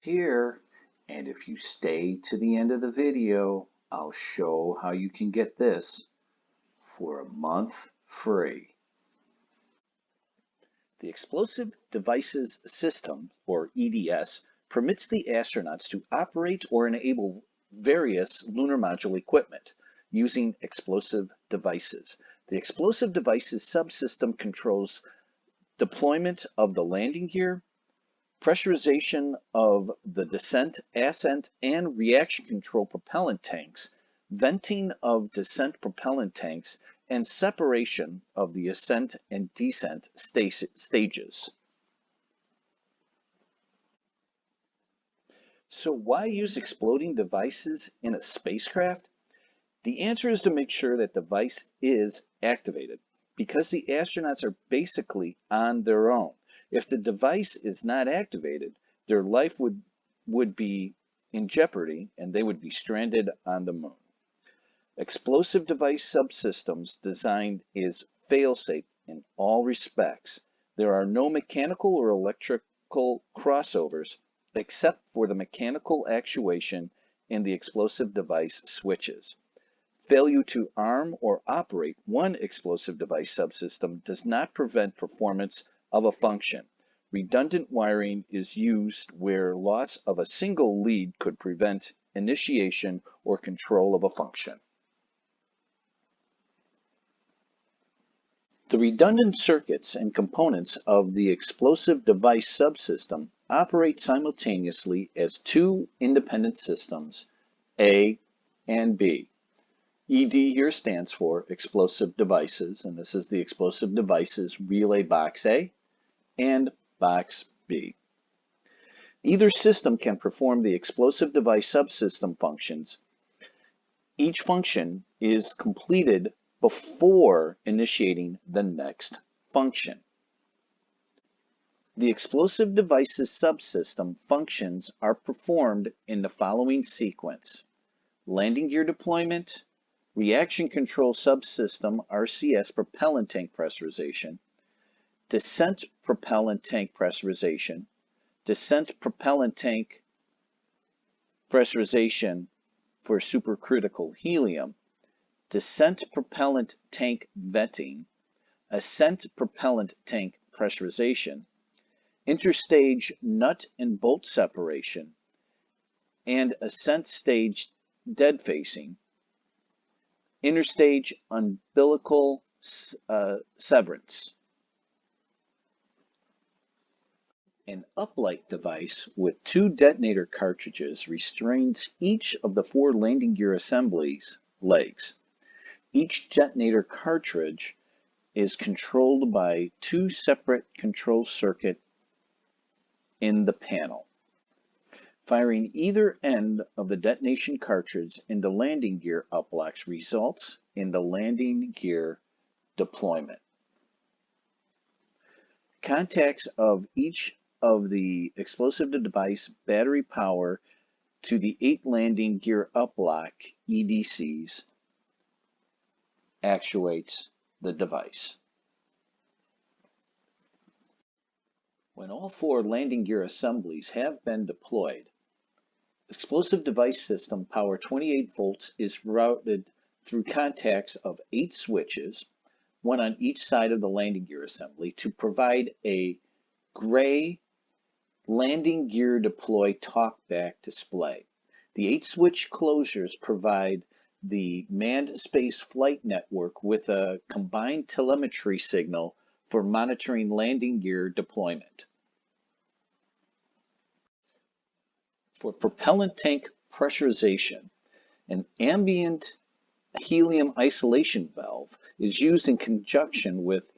here, and if you stay to the end of the video, I'll show how you can get this for a month free. The Explosive Devices System, or EDS, permits the astronauts to operate or enable various lunar module equipment using explosive devices. The Explosive Devices Subsystem controls deployment of the landing gear, pressurization of the descent, ascent, and reaction control propellant tanks, venting of descent propellant tanks, and separation of the ascent and descent stages. So why use exploding devices in a spacecraft? The answer is to make sure that device is activated, because the astronauts are basically on their own. If the device is not activated, their life would be in jeopardy and they would be stranded on the moon. Explosive Device Subsystems design is fail-safe in all respects. There are no mechanical or electrical crossovers except for the mechanical actuation in the explosive device switches. Failure to arm or operate one explosive device subsystem does not prevent performance of a function. Redundant wiring is used where loss of a single lead could prevent initiation or control of a function. The redundant circuits and components of the explosive device subsystem operate simultaneously as two independent systems, A and B. ED here stands for explosive devices, and this is the explosive devices relay box A and box B. Either system can perform the explosive device subsystem functions. Each function is completed before initiating the next function. The explosive devices subsystem functions are performed in the following sequence: landing gear deployment, reaction control subsystem RCS propellant tank pressurization, descent propellant tank pressurization, descent propellant tank pressurization for supercritical helium, descent propellant tank venting, ascent propellant tank pressurization, interstage nut and bolt separation, and ascent stage dead facing, interstage umbilical severance. An uplight device with two detonator cartridges restrains each of the four landing gear assemblies legs. Each detonator cartridge is controlled by two separate control circuits in the panel. Firing either end of the detonation cartridge into landing gear uplocks results in the landing gear deployment. Contacts of each of the explosive device battery power to the 8 landing gear uplock EDCs actuates the device. When all 4 landing gear assemblies have been deployed, explosive device system power 28 volts is routed through contacts of 8 switches, one on each side of the landing gear assembly, to provide a gray landing gear deploy talkback display. The 8 switch closures provide the manned space flight network with a combined telemetry signal for monitoring landing gear deployment. For propellant tank pressurization, an ambient helium isolation valve is used in conjunction with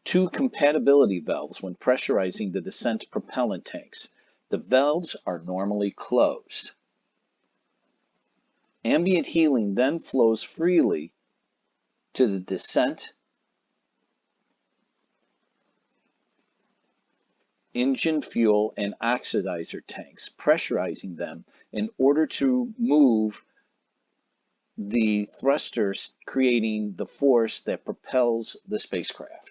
2 compatibility valves when pressurizing the descent propellant tanks. The valves are normally closed. Ambient helium then flows freely to the descent engine fuel and oxidizer tanks, pressurizing them in order to move the thrusters, creating the force that propels the spacecraft.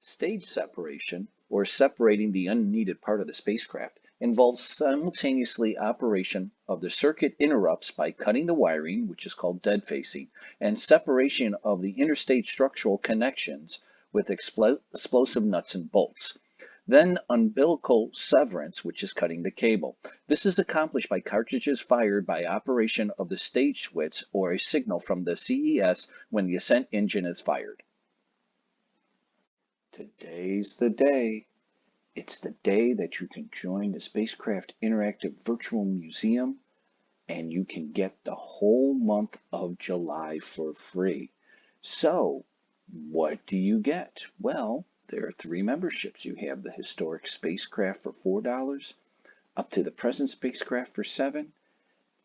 Stage separation, or separating the unneeded part of the spacecraft, involves simultaneously operation of the circuit interrupts by cutting the wiring, which is called dead facing, and separation of the interstate structural connections with explosive nuts and bolts. Then umbilical severance, which is cutting the cable. This is accomplished by cartridges fired by operation of the stage switch or a signal from the CES when the ascent engine is fired. Today's the day. It's the day that you can join the Spacecraft Interactive Virtual Museum and you can get the whole month of July for free. So, what do you get? Well, there are 3 memberships. You have the historic spacecraft for $4, up to the present spacecraft for $7,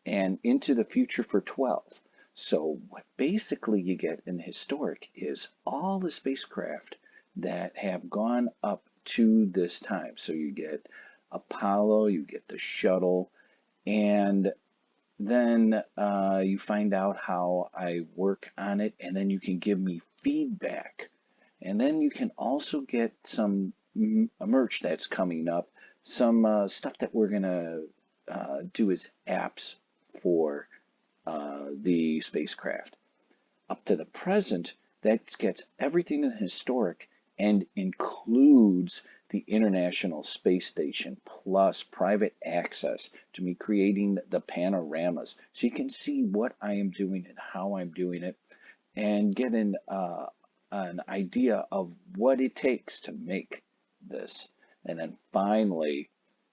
and into the future for $12. So what basically you get in the historic is all the spacecraft that have gone up to this time. So you get Apollo, you get the Shuttle, and then you find out how I work on it, and then you can give me feedback. And then you can also get some merch that's coming up, some stuff that we're going to do as apps for the spacecraft. Up to the present, that gets everything in historic and includes the International Space Station plus private access to me creating the panoramas. So you can see what I am doing and how I'm doing it and get an idea of what it takes to make this. And then finally,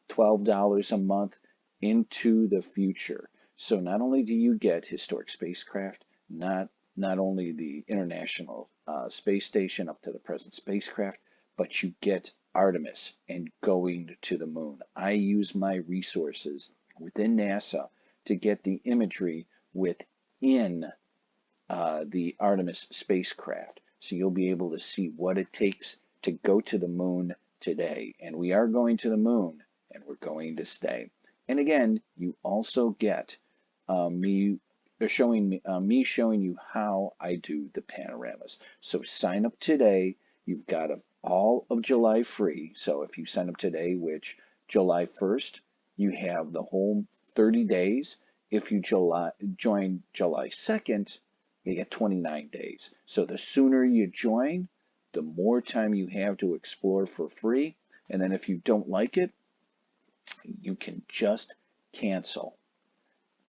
$12 a month into the future. So not only do you get historic spacecraft, not only the International Space Station up to the present spacecraft, but you get Artemis and going to the moon. I use my resources within NASA to get the imagery within the Artemis spacecraft. So you'll be able to see what it takes to go to the moon today. And we are going to the moon, and we're going to stay. And again, you also get me showing you how I do the panoramas. So sign up today. You've got all of July free. So if you sign up today, which July 1st, you have the whole 30 days. If you join July 2nd, you get 29 days. So the sooner you join, the more time you have to explore for free. And then if you don't like it, you can just cancel.